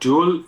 dual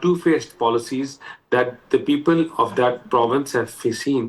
two-faced policies that the people of that province have seen।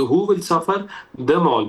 who will suffer? them all।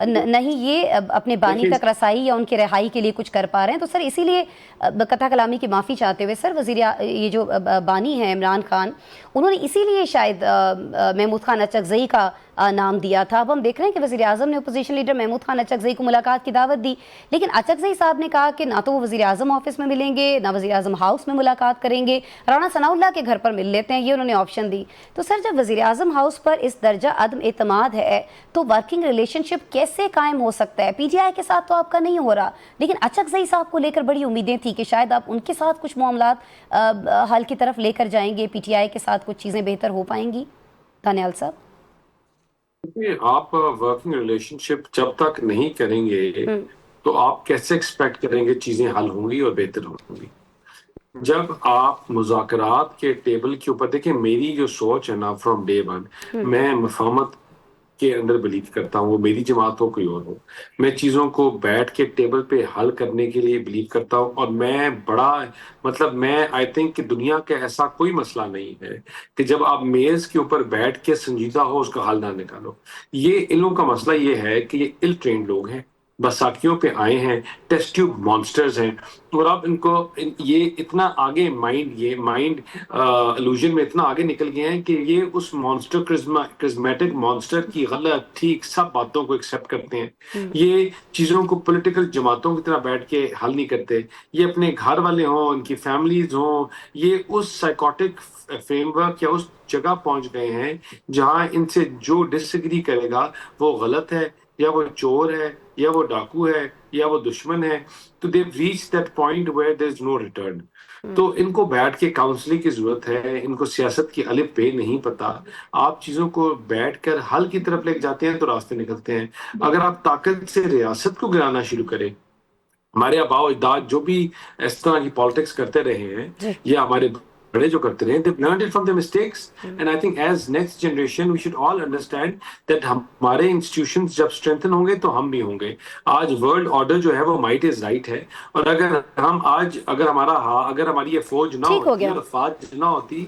نہیں یہ اپنے بانی تک رسائی یا ان کی رہائی کے لیے کچھ کر پا رہے ہیں. تو سر اسی لیے قطع کلامی کی معافی چاہتے ہوئے سر یہ جو بانی ہیں عمران خان, انہوں نے اسی لیے شاید محمود خان اچکزئی کا نام دیا تھا. اب ہم دیکھ رہے ہیں کہ وزیر اعظم نے اپوزیشن لیڈر محمود خان اچکزئی کو ملاقات کی دعوت دی, لیکن اچکزئی صاحب نے کہا کہ نہ تو وہ وزیر اعظم آفس میں ملیں گے نہ وزیر اعظم ہاؤس میں ملاقات کریں گے, رانا ثناء اللہ کے گھر پر مل لیتے ہیں, یہ انہوں نے آپشن دی. تو سر جب وزیر اعظم ہاؤس پر اس درجہ عدم اعتماد ہے تو ورکنگ ریلیشن شپ کیسے قائم ہو سکتا ہے؟ پی ٹی آئی کے ساتھ تو آپ کا نہیں ہو رہا, لیکن اچکزئی صاحب کو لے کر بڑی امیدیں تھیں کہ شاید آپ ان کے ساتھ کچھ معاملات حل کی طرف لے کر جائیں گے, پی ٹی آئی کے ساتھ کچھ چیزیں بہتر ہو پائیں گی. دانیال صاحب آپ ورکنگ ریلیشن شپ جب تک نہیں کریں گے تو آپ کیسے ایکسپیکٹ کریں گے چیزیں حل ہوں گی اور بہتر ہوں گی؟ جب آپ مذاکرات کے ٹیبل کے اوپر دیکھیں, میری جو سوچ ہے نا فرام ڈے ون, میں مفاہمت کے اندر بلیو کرتا ہوں, وہ میری جماعت ہو کوئی اور ہو, میں چیزوں کو بیٹھ کے ٹیبل پہ حل کرنے کے لیے بلیو کرتا ہوں. اور میں میں آئی تھنک کہ دنیا کا ایسا کوئی مسئلہ نہیں ہے کہ جب آپ میز کے اوپر بیٹھ کے سنجیدہ ہو اس کا حل نہ نکالو. یہ ان لوگوں کا مسئلہ یہ ہے کہ یہ ال ٹرینڈ لوگ ہیں, بساکیوں پہ آئے ہیں, ٹیسٹ ٹیوب مانسٹرز ہیں, اور اب ان کو یہ اتنا آگے مائنڈ الوژن میں اتنا آگے نکل گئے ہیں کہ یہ اس مانسٹر کرزمیٹک مانسٹر کی غلط ٹھیک سب باتوں کو ایکسیپٹ کرتے ہیں. یہ چیزوں کو پولیٹیکل جماعتوں کی طرح بیٹھ کے حل نہیں کرتے. یہ اپنے گھر والے ہوں, ان کی فیملیز ہوں, یہ اس سائیکوٹک فریم ورک یا اس جگہ پہنچ گئے ہیں جہاں ان سے جو ڈس ایگری کرے گا وہ غلط ہے, یا وہ چور ہے, یا وہ ڈاکو ہے, یا وہ دشمن ہے. تو they reach that point where there is no return. تو ان کو بیٹھ کے کاؤنسلنگ کی ضرورت ہے, ان کو سیاست کی الف بے نہیں پتا. آپ چیزوں کو بیٹھ کر حل کی طرف لے جاتے ہیں تو راستے نکلتے ہیں. اگر آپ طاقت سے ریاست کو گرانا شروع کریں, ہمارے آباء و اجداد جو بھی اس طرح کی پالیٹکس کرتے رہے ہیں یا ہمارے بڑے جو کرتے رہے, they've learned it from their mistakes. And I think as next generation we should all understand that ہمارے انسٹیٹیوشنز جب strengthen ہوں گے تو ہم بھی ہوں گے. آج ورلڈ آرڈر جو ہے وہ might is right ہے, اور اگر ہماری یہ فوج نہ ہوتی اور افواج نہ ہوتی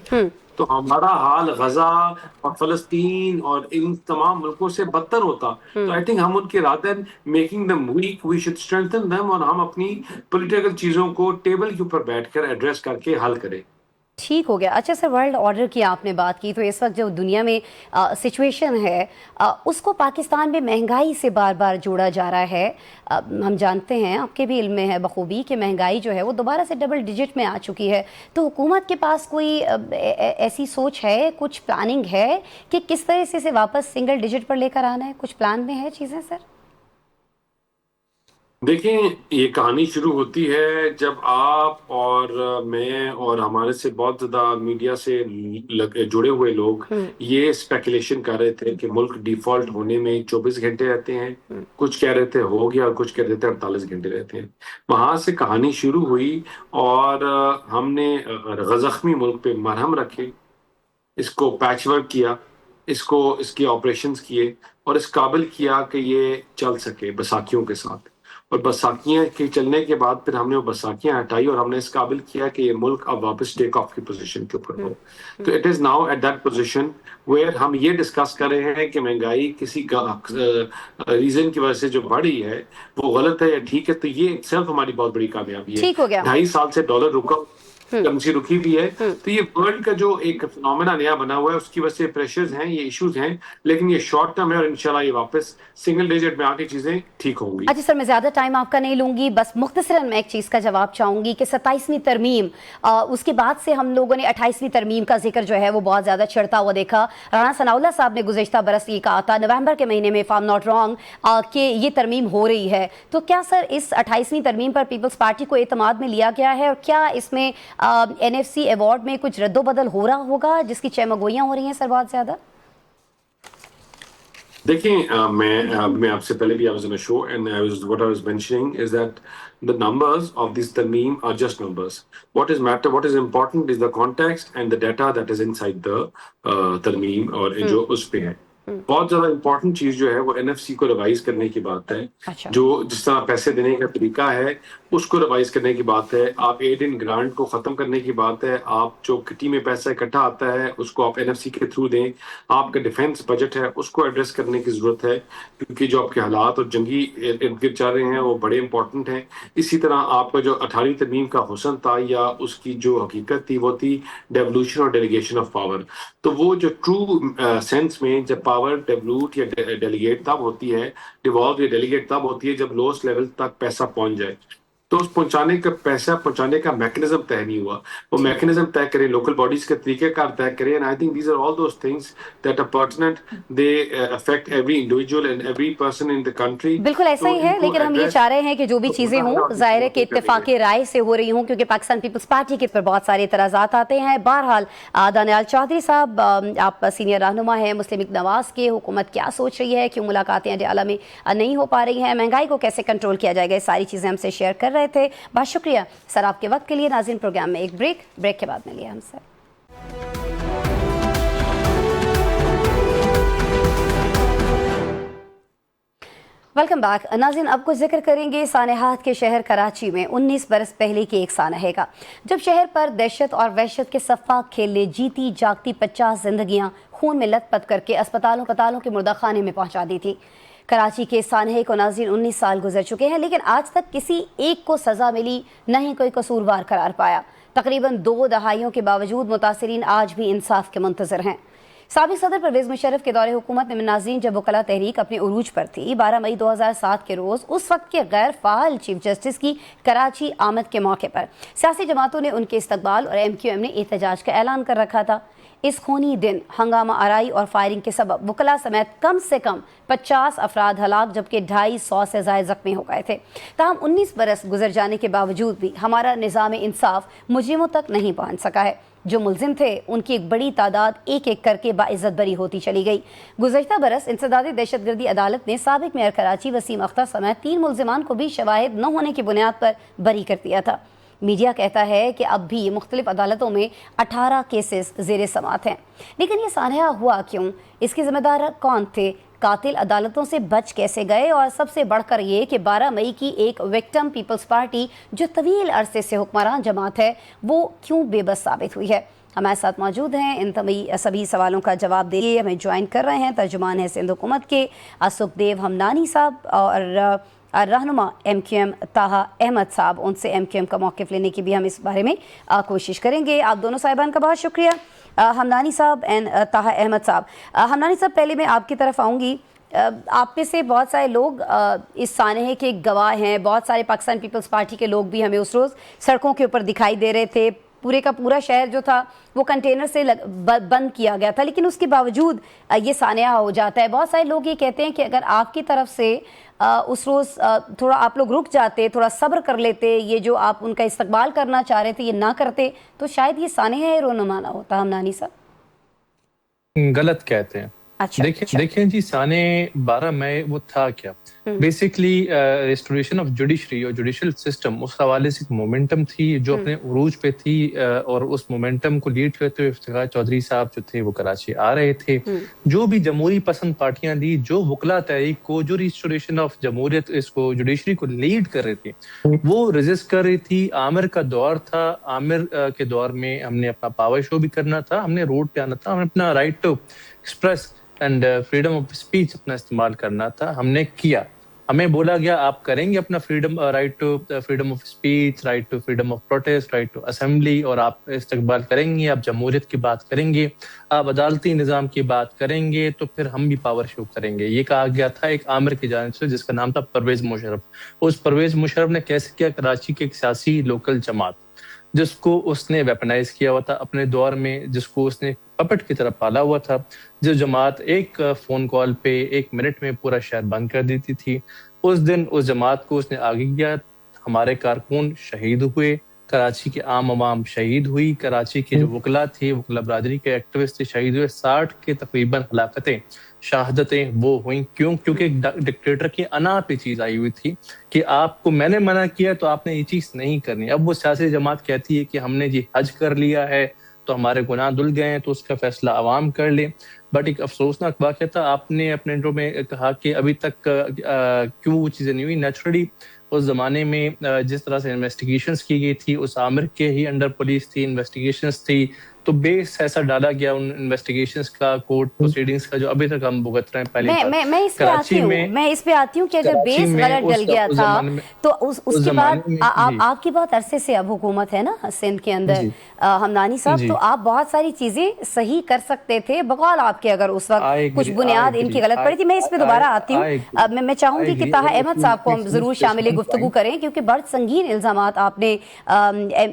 تو ہمارا حال غزہ اور فلسطین اور ان تمام ملکوں سے بدتر ہوتا. تو آئی تھنک ہم ان کے rather making them weak we should strengthen them, اور ہم اپنی پولیٹیکل چیزوں کو ٹیبل کے اوپر بیٹھ کر ایڈریس کر کے حل کریں. ٹھیک ہو گیا. اچھا سر, ورلڈ آرڈر کی آپ نے بات کی, تو اس وقت جو دنیا میں سچویشن ہے اس کو پاکستان میں مہنگائی سے بار بار جوڑا جا رہا ہے. ہم جانتے ہیں, آپ کے بھی علم میں ہے بخوبی, کہ مہنگائی جو ہے وہ دوبارہ سے ڈبل ڈیجٹ میں آ چکی ہے. تو حکومت کے پاس کوئی ایسی سوچ ہے, کچھ پلاننگ ہے کہ کس طرح سے اسے واپس سنگل ڈیجٹ پر لے کر آنا ہے؟ کچھ پلان میں ہے چیزیں سر؟ دیکھیں, یہ کہانی شروع ہوتی ہے جب آپ اور میں اور ہمارے سے بہت زیادہ میڈیا سے جڑے ہوئے لوگ یہ اسپیکولیشن کر رہے تھے کہ ملک ڈیفالٹ ہونے میں 24 گھنٹے رہتے ہیں, کچھ کہہ رہے تھے ہو گیا اور کچھ کہہ رہے تھے 48 گھنٹے رہتے ہیں. وہاں سے کہانی شروع ہوئی اور ہم نے زخمی ملک پہ مرہم رکھے, اس کو پیچ ورک کیا, اس کی آپریشنز کیے اور اس قابل کیا کہ یہ چل سکے بساکیوں کے ساتھ. اور بساکیاں کے چلنے کے بعد پھر ہم نے وہ بساکیاں ہٹائی اور ہم نے اس قابل کیا کہ یہ ملک اب واپس ٹیک آف کی پوزیشن کے اوپر ہو. تو it is now at that position where ہم یہ ڈسکس کر رہے ہیں کہ مہنگائی کسی ریزن کی وجہ سے جو بڑھ رہی ہے وہ غلط ہے یا ٹھیک ہے. تو یہ سیلف ہماری بہت بڑی کامیابی ہے. 2.5 سال سے ڈالر رکا, کرنسی رکی بھی ہے. تو یہ ورلڈ کا جو ایک فنومینا نیا بنا ہوا ہے اس کی وجہ سے پریشرز ہیں, یہ ایشوز ہیں, لیکن یہ شارٹ ٹرم ہے اور انشاءاللہ یہ واپس سنگل ڈیجٹ میں آ کے چیزیں ٹھیک ہوں گی. اچھا سر, میں زیادہ ٹائم آپ کا نہیں لوں گی, بس مختصراً میں ایک چیز کا جواب چاہوں گی کہ 27ویں ترمیم, اس کے بعد سے ہم لوگوں نے 28ویں ترمیم کا ذکر جو ہے وہ بہت زیادہ چڑھتا ہوا دیکھا. رانا ثناء اللہ صاحب نے گزشتہ برس یہ کہا تھا نومبر کے مہینے میں, if I am not wrong, کہ یہ ترمیم ہو رہی ہے. تو کیا سر اس 28ویں ترمیم پر پیپلز پارٹی کو اعتماد میں لیا گیا ہے, اور کیا اس میں NFC ایوارڈ میں کچھ رد و بدل ہو رہا ہوگا جس کی چہمگوئیاں ہو رہی ہیں سر بہت زیادہ؟ دیکھیں, میں آپ سے پہلے بھی I was on a show and what I was mentioning is that the numbers of this tarmeem are just numbers. What is important is the context and the data that is inside the tarmeem اور جو اس پہ ہے. بہت زیادہ important چیز جو ہے وہ NFC کو ریوائز کرنے کی بات ہے. اچھا. جو جس طرح پیسے دینے کا طریقہ ہے اس کو ریوائز کرنے کی بات ہے. آپ ایڈ ان گرانٹ کو ختم کرنے کی بات ہے. آپ جو کٹی میں پیسہ اکٹھا آتا ہے اس کو آپ NFC کے تھرو دیں. آپ کا ڈیفینس بجٹ ہے اس کو ایڈریس کرنے کی ضرورت ہے, کیونکہ جو آپ کے حالات اور جنگی ارد گرد چل رہے ہیں وہ بڑے امپورٹنٹ ہیں. اسی طرح آپ کا جو 18ویں ترمیم کا حسن تھا یا اس کی جو حقیقت تھی وہ تھی ڈیولوشن اور ڈیلیگیشن آف پاور. تو وہ جو ٹرو سینس میں جب پاور ڈیولوٹ یا ڈیلیگیٹ تب ہوتی ہے, ڈیوالو یا ڈیلیگیٹ تب ہوتی ہے جب لوسٹ لیول تک پیسہ پہنچ جائے. تو اس پہنچانے کا پیسہ پہنچانے کا میکنزم طے نہیں ہوا. وہ میکنزم طے کریں, لوکل باڈیز کے طریقہ کار طے کریں. And I think these are all those things that are pertinent, they affect every individual and every person in the country. بالکل ایسا ہی ہے, لیکن ہم یہ چاہ رہے ہیں کہ جو بھی چیزیں ہوں ظاہر ہے کہ اتفاق رائے سے ہو رہی ہوں, کیونکہ پاکستان پیپلز پارٹی کے پر بہت سارے اعتراضات آتے ہیں. بہرحال دانیال چودھری صاحب, آپ سینئر رہنما ہیں مسلم لیگ نواز کے, حکومت کیا سوچ رہی ہے, کیوں ملاقاتیں اڈیالہ میں نہیں ہو پا رہی ہیں, مہنگائی کو کیسے کنٹرول کیا جائے گا, یہ ساری چیزیں ہم سے شیئر کر رہے تھے. بہت شکریہ سر آپ کے وقت کے لیے. ناظرین پروگرام میں ایک بریک کے بعد ملیے ہم سے. Welcome back. ناظرین اب کچھ ذکر کریں گے سانحات کے شہر کراچی میں 19 برس پہلے کی ایک سانحے کا, جب شہر پر دہشت اور وحشت کے صفاق کھیلنے جیتی جاگتی 50 زندگیاں خون میں لت پت کر کے اسپتالوں کے مردہ خانے میں پہنچا دی تھی. کراچی کے سانحے کو ناظرین 19 سال گزر چکے ہیں, لیکن آج تک کسی ایک کو سزا ملی, نہ ہی کوئی قصوروار قرار پایا. تقریباً 2 دہائیوں کے باوجود متاثرین آج بھی انصاف کے منتظر ہیں. سابق صدر پرویز مشرف کے دور حکومت میں ناظرین جب وکلا تحریک اپنے عروج پر تھی, 12 مئی 2007 کے روز اس وقت کے غیر فعال چیف جسٹس کی کراچی آمد کے موقع پر سیاسی جماعتوں نے ان کے استقبال اور MQM نے احتجاج کا اعلان کر رکھا تھا. اس خونی دن ہنگامہ آرائی اور فائرنگ کے سبب وکلا سمیت کم سے کم 50 افراد ہلاک, جبکہ 250 سے زائد زخمی ہو گئے تھے. تاہم 19 برس گزر جانے کے باوجود بھی ہمارا نظام انصاف مجرموں تک نہیں پہنچ سکا ہے. جو ملزم تھے ان کی ایک بڑی تعداد ایک ایک کر کے باعزت بری ہوتی چلی گئی. گزشتہ برس انسداد دہشت گردی عدالت نے سابق میئر کراچی وسیم اختر سمیت 3 ملزمان کو بھی شواہد نہ ہونے کی بنیاد پر بری کر دیا تھا. میڈیا کہتا ہے کہ اب بھی مختلف عدالتوں میں 18 کیسز زیر سماعت ہیں. لیکن یہ سانحہ ہوا کیوں, اس کے ذمہ دار کون تھے, قاتل عدالتوں سے بچ کیسے گئے, اور سب سے بڑھ کر یہ کہ 12 مئی کی ایک وکٹم پیپلز پارٹی جو طویل عرصے سے حکمران جماعت ہے وہ کیوں بے بس ثابت ہوئی ہے. ہمارے ساتھ موجود ہیں ان سبھی سوالوں کا جواب دے لیے ہمیں جوائن کر رہے ہیں ترجمان ہیں سندھ حکومت کے سکھدیو ہمدانی صاحب, اور رہنما MQM طاہا احمد صاحب. ان سے MQM کا موقف لینے کی بھی ہم اس بارے میں کوشش کریں گے. آپ دونوں صاحبان کا بہت شکریہ. ہمدانی صاحب اینڈ طاہا احمد صاحب. ہمدانی صاحب پہلے میں آپ کی طرف آؤں گی. آپ میں سے بہت سارے لوگ اس سانحے کے گواہ ہیں, بہت سارے پاکستان پیپلز پارٹی کے لوگ بھی ہمیں اس روز سڑکوں کے اوپر دکھائی دے رہے تھے. پورے کا پورا شہر جو تھا وہ کنٹینر سے بند کیا گیا تھا, لیکن اس کے باوجود یہ سانحہ ہو جاتا ہے. بہت سارے لوگ یہ کہتے ہیں کہ اگر آپ کی طرف سے اس روز تھوڑا آپ لوگ رک جاتے, تھوڑا صبر کر لیتے, یہ جو آپ ان کا استقبال کرنا چاہ رہے تھے یہ نہ کرتے, تو شاید یہ سانحہ رونما نہ ہوتا. ہمدانی صاحب غلط کہتے ہیں. دیکھیں جی, سانحہ 12 مئی وہ تھا کیا, بیسکلی ریسٹوریشن آف جوڈیشری اور جوڈیشل سسٹم, اس حوالے سے ایک مومنٹم تھی جو اپنے عروج پہ تھی, اور اس مومنٹم کو لیڈ کرتے ہوئے افتخار چودھری صاحب جو تھے وہ کراچی آ رہے تھے. جو بھی جمہوری پسند پارٹیاں دی, جو وکلا تحریک کو, جو ریسٹوریشن آف جمہوریت اس کو جوڈیشری کو لیڈ کر رہی تھی, وہ ریزسٹ کر رہی تھی. عامر کا دور تھا, عامر کے دور میں ہم نے اپنا پاور شو بھی کرنا تھا, ہم نے روڈ پہ آنا تھا, ہم نے اپنا right to express and freedom of speech اپنا استعمال کرنا تھا, ہم نے کیا. ہمیں بولا گیا آپ کریں گے اپنا freedom, right to freedom of speech, right to freedom of protest, right to assembly, اور آپ استقبال کریں گے, آپ جمہوریت کی بات کریں گے, آپ عدالتی نظام کی بات کریں گے, تو پھر ہم بھی پاور شو کریں گے. یہ کہا گیا تھا ایک عامر کی جانب سے جس کا نام تھا پرویز مشرف. اس پرویز مشرف نے کیسے کیا, کراچی کی ایک سیاسی لوکل جماعت جس کو اس نے ویپنائز کیا ہوا تھا اپنے دور میں, جس کو اس نے پپٹ کی طرح پالا ہوا تھا, جو جماعت ایک فون کال پہ 1 منٹ میں پورا شہر بند کر دیتی تھی, اس دن اس جماعت کو اس نے آگے کیا. ہمارے کارکن شہید ہوئے, کراچی کے عام عوام شہید ہوئی, کراچی کے جو وکلا تھے, وکلا برادری کے ایکٹیوسٹ تھے, شہید ہوئے. 60 کے تقریباً ہلاکتیں, شہادتیں وہ ہوئیں. کیوں؟ کیونکہ ڈکٹیٹر کی انا پہ چیز آئی ہوئی تھی کہ آپ کو میں نے منع کیا تو آپ نے یہ چیز نہیں کرنی. اب وہ سیاسی جماعت کہتی ہے کہ ہم نے جی حج کر لیا ہے, تو ہمارے گناہ دھل گئے ہیں تو اس کا فیصلہ عوام کر لے. بٹ ایک افسوسناک واقعہ تھا. آپ نے اپنے انٹرو میں کہا کہ ابھی تک کیوں وہ چیزیں نہیں ہوئی. نیچرلی اس زمانے میں جس طرح سے انویسٹیگیشنز کی گئی تھی, اس عامر کے ہی انڈر پولیس تھی, انویسٹیگیشنز تھی, تو بیس ایسا ڈالا گیا ان انویسٹیگیشنز کا, کورٹ پروسیڈنگز کا, جو ابھی تک ہم بھگت رہے ہیں. پہلی بات میں اس پہ آتی ہوں کہ اگر بیس غلط ڈل گیا تھا تو اس کے بعد آپ کی بہت عرصے سے اب حکومت ہے نا سندھ کے اندر ہمدانی صاحب, تو آپ بہت ساری چیزیں صحیح کر سکتے تھے بقول آپ کے, اگر اس وقت کچھ بنیاد ان کی غلط پڑی تھی. میں اس پہ دوبارہ آتی ہوں. میں چاہوں گی کہ طاہا احمد صاحب کو ہم ضرور شامل گفتگو کریں, کیونکہ بڑے سنگین الزامات آپ نے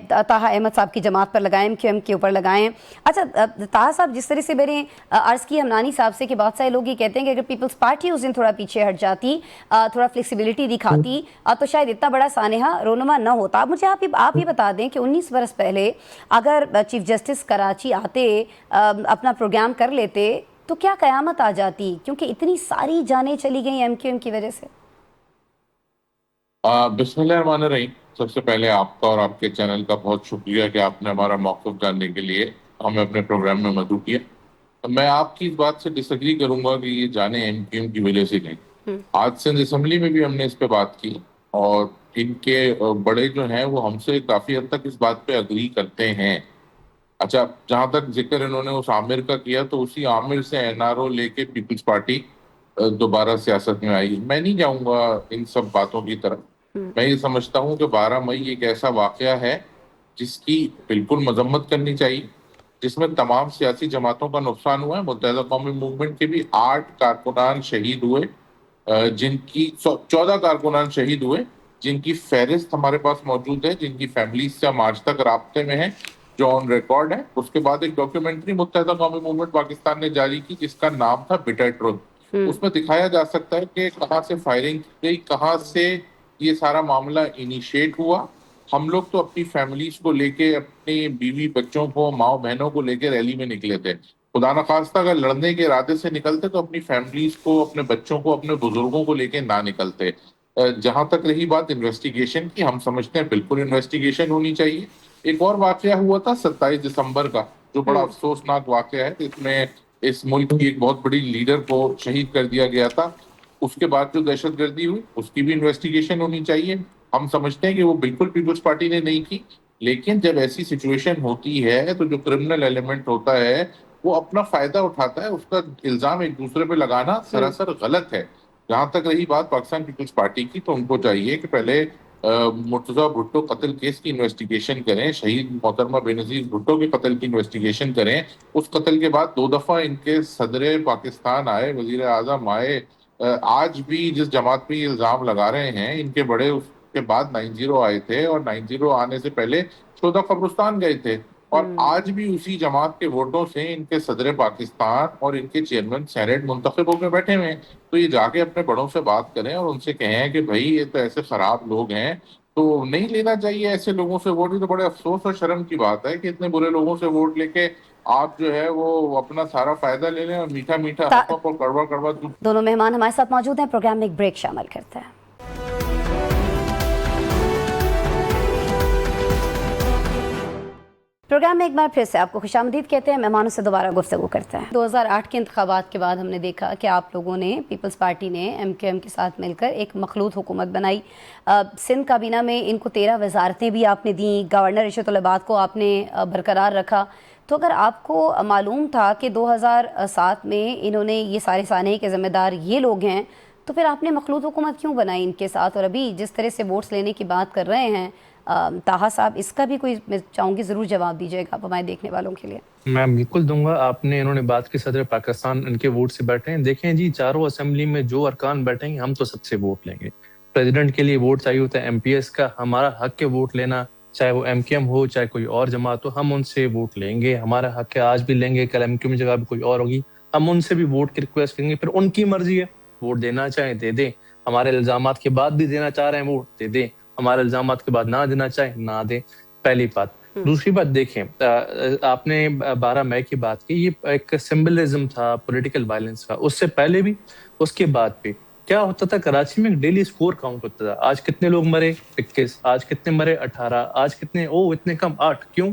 طاہا احمد صاحب کی جماعت پر لگائے, ایم کے اوپر لگائے ہیں. اچھا طاہا صاحب, جس طرح سے میں نے عرض کی ہمدانی صاحب سے کہ بہت سارے لوگ یہ کہتے ہیں کہ اگر پیپلز پارٹی اس دن تھوڑا پیچھے ہٹ جاتی, تھوڑا فلیکسیبلٹی دکھاتی, تو شاید اتنا بڑا سانحہ رونما نہ ہوتا. مجھے آپ یہ بتا دیں کہ 19 برس پہلے اگر چیف جسٹس کراچی آتے, اپنا پروگرام کر لیتے, تو کیا قیامت آ جاتی, کیونکہ اتنی ساری جانیں چلی گئیں ایم کی وجہ سے. بسم اللہ الرحمن الرحیم. سب سے پہلے آپ کا اور آپ کے چینل کا بہت شکریہ کہ آپ نے ہمارا موقف جاننے کے لیے ہمیں اپنے پروگرام میں مدعو کیا. میں آپ کی اس بات سے ڈس ایگری کروں گا کہ یہ جانیں ایم کی وجہ سے نہیں. آج سندھ اسمبلی میں بھی ہم نے اس پہ بات کی, اور ان کے بڑے جو ہیں وہ ہم سے کافی حد تک اس بات پہ اگری کرتے ہیں. اچھا, جہاں تک ذکر انہوں نے اس عامر کا کیا, تو اسی عامر سے این آر او لے کے پیپلز پارٹی دوبارہ سیاست میں آئی. میں نہیں جاؤں گا ان سب باتوں کی طرف. میں یہ سمجھتا ہوں کہ 12 مئی ایک ایسا واقعہ ہے جس کی بالکل مذمت کرنی چاہیے, جس میں تمام سیاسی جماعتوں کا نقصان ہوا ہے. متحدہ قومی موومنٹ کے بھی 8 کارکنان شہید ہوئے, جن کی 14 کارکنان شہید ہوئے, جن کی فہرست ہمارے پاس موجود ہے, جن کی فیملیز سے ہم آج تک رابطے میں ہیں, جو آن ریکارڈ ہے. اس کے بعد ایک ڈاکیومنٹری متحدہ قومی موومنٹ پاکستان نے جاری کی جس کا نام تھا بٹر ٹروتھ. اس میں دکھایا جا سکتا ہے کہ کہاں سے فائرنگ کی گئی, کہاں سے یہ سارا معاملہ انیشیٹ ہوا. ہم لوگ تو اپنی فیملیز کو لے کے, اپنی بیوی بچوں کو, ماؤں بہنوں کو لے کے ریلی میں نکلے تھے. خدا نخواستہ اگر لڑنے کے ارادے سے نکلتے تو اپنی فیملیز کو, اپنے بچوں کو, اپنے بزرگوں کو لے کے نہ نکلتے. جہاں تک رہی بات انویسٹیگیشن کی, ہم سمجھتے ہیں بالکل انویسٹیگیشن ہونی چاہیے. ایک اور واقعہ ہوا تھا 27 دسمبر کا, جو بڑا افسوسناک واقعہ ہے. اس میں اس ملک کی ایک بہت بڑی لیڈر کو شہید کر دیا گیا تھا. اس کے بعد جو دہشت گردی ہوئی, اس کی بھی انویسٹیگیشن ہونی چاہیے. ہم سمجھتے ہیں کہ وہ بالکل پیپلز پارٹی نے نہیں کی, لیکن جب ایسی سچویشن ہوتی ہے تو جو کرمنل ایلیمنٹ ہوتا ہے وہ اپنا فائدہ اٹھاتا ہے. اس کا الزام ایک دوسرے پہ لگانا سراسر غلط ہے. جہاں تک رہی بات پاکستان پیپلز پارٹی کی, تو ان کو چاہیے کہ پہلے مرتضیٰ بھٹو قتل کیس کی انویسٹیگیشن کریں, شہید محترمہ بے نظیر بھٹو کے قتل کی انویسٹیگیشن کریں. اس قتل کے بعد 2 دفعہ ان کے صدر پاکستان آئے, وزیر اعظم آئے. آج بھی جس جماعت پہ یہ الزام لگا رہے ہیں, ان کے بڑے اس کے بعد 90 آئے تھے, اور 90 آنے سے پہلے شہداء قبرستان گئے تھے. اور آج بھی اسی جماعت کے ووٹوں سے ان کے صدر پاکستان اور ان کے چیئرمین سینیٹ منتخب ہو کے بیٹھے ہوئے ہیں. تو یہ جا کے اپنے بڑوں سے بات کریں اور ان سے کہیں کہ بھائی یہ تو ایسے خراب لوگ ہیں, تو نہیں لینا چاہیے ایسے لوگوں سے ووٹ. یہ تو بڑے افسوس اور شرم کی بات ہے کہ اتنے برے لوگوں سے ووٹ لے کے آپ جو ہے وہ اپنا سارا فائدہ لے لیں, اور میٹھا میٹھا اور کڑوا کڑوا. دونوں مہمان ہمارے ساتھ موجود ہیں. پروگرام میں ایک بریک شامل کرتے ہیں. پروگرام میں ایک بار پھر سے آپ کو خوش آمدید کہتے ہیں. مہمانوں سے دوبارہ گفتگو کرتے ہیں. 2008 کے انتخابات کے بعد ہم نے دیکھا کہ آپ لوگوں نے, پیپلز پارٹی نے ایم کے ساتھ مل کر ایک مخلوط حکومت بنائی. سندھ کابینہ میں ان کو 13 وزارتیں بھی آپ نے دیں, گورنر رشوت العباد کو آپ نے برقرار رکھا. تو اگر آپ کو معلوم تھا کہ 2007 میں انہوں نے یہ سارے سانحے کے ذمہ دار یہ لوگ ہیں, تو پھر آپ نے مخلوط حکومت کیوں بنائی ان کے ساتھ؟ اور ابھی جس طرح سے ووٹس لینے کی بات کر رہے ہیں طاہا صاحب, اس کا بھی کوئی میں چاہوں گی ضرور جواب دیجیے گا آپ ہمارے دیکھنے والوں کے لیے. میں بالکل دوں گا. انہوں نے بات کی صدر پاکستان ان کے ووٹ سے بیٹھے ہیں. دیکھیں جی, چاروں اسمبلی میں جو ارکان بیٹھیں گے ہم تو سب سے ووٹ لیں گے. پریزیڈنٹ کے لیے ووٹ چاہیے ہوتا ہے ایم پی ایس کا, ہمارا حق کے ووٹ لینا, چاہے وہ ایم کیو ایم ہو چاہے کوئی اور جماعت ہو, ہم ان سے ووٹ لیں گے. ہمارا حق ہے, آج بھی لیں گے, کل ایم کیو ایم جگہ بھی کوئی اور ہوگی ہم ان سے بھی ووٹ کی ریکویسٹ کریں گے. پھر ان کی مرضی ہے, ووٹ دینا چاہیں دے دیں, ہمارے الزامات کے بعد بھی دینا چاہ رہے ہیں ووٹ دے دیں, ہمارے الزامات کے بعد نہ دینا چاہیں نہ دیں. پہلی بات. دوسری بات دیکھیں, آپ نے 12 مئی کی بات کی, یہ ایک سمبلزم تھا پولیٹیکل وائلنس کا. اس سے پہلے بھی اس کے بعد بھی کیا ہوتا تھا, کراچی میں ڈیلی سکور کاؤنٹ ہوتا تھا. آج کتنے لوگ مرے 21, آج کتنے مرے 18, آج کتنے اتنے کم 8. کیوں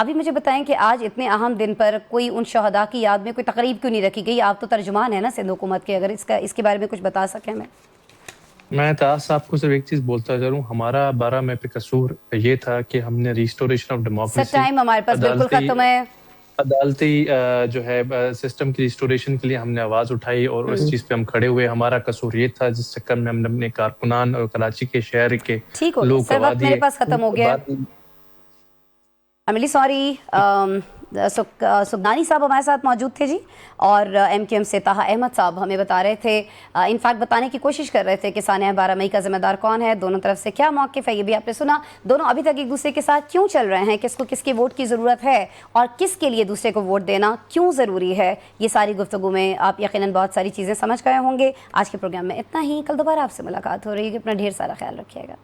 ابھی مجھے بتائیں کہ آج اتنے اہم دن پر کوئی ان شہداء کی یاد میں کوئی تقریب کیوں نہیں رکھی گئی؟ آپ تو ترجمان ہیں نا سندھ حکومت کے، اگر اس کے بارے میں کچھ بتا سکیں میں تاز صاحب کو صرف ایک چیز بولتا چلوں، ہمارا 12 مئی پہ قصور یہ تھا کہ ہم نے restoration of sir democracy, time ہمارے پاس بالکل ختم ہے. عدالتی جو ہے سسٹم کی ریسٹوریشن کے لیے ہم نے آواز اٹھائی اور اس چیز پہ ہم کھڑے ہوئے. ہمارا قصور یہ تھا جس چکر میں ہم نے اپنے کارکنان اور کراچی کے شہر کے ٹھیک ہو گیا لوگ سر، گوا وقت میرے دیے. پاس ختم ہو گیا. I'm really sorry. سگنانی صاحب ہمارے ساتھ موجود تھے جی، اور ایم کیو ایم سے طاہا احمد صاحب ہمیں بتا رہے تھے، انفیکٹ بتانے کی کوشش کر رہے تھے کہ سانحہ 12 مئی کا ذمہ دار کون ہے، دونوں طرف سے کیا موقف ہے. یہ بھی آپ نے سنا، دونوں ابھی تک ایک دوسرے کے ساتھ کیوں چل رہے ہیں، کس کو کس کے ووٹ کی ضرورت ہے اور کس کے لیے دوسرے کو ووٹ دینا کیوں ضروری ہے. یہ ساری گفتگو میں آپ یقیناً بہت ساری چیزیں سمجھ گئے ہوں گے. آج کے پروگرام میں اتنا ہی، کل دوبارہ آپ سے ملاقات ہو رہی ہے. اپنا ڈھیر سارا خیال رکھیے گا.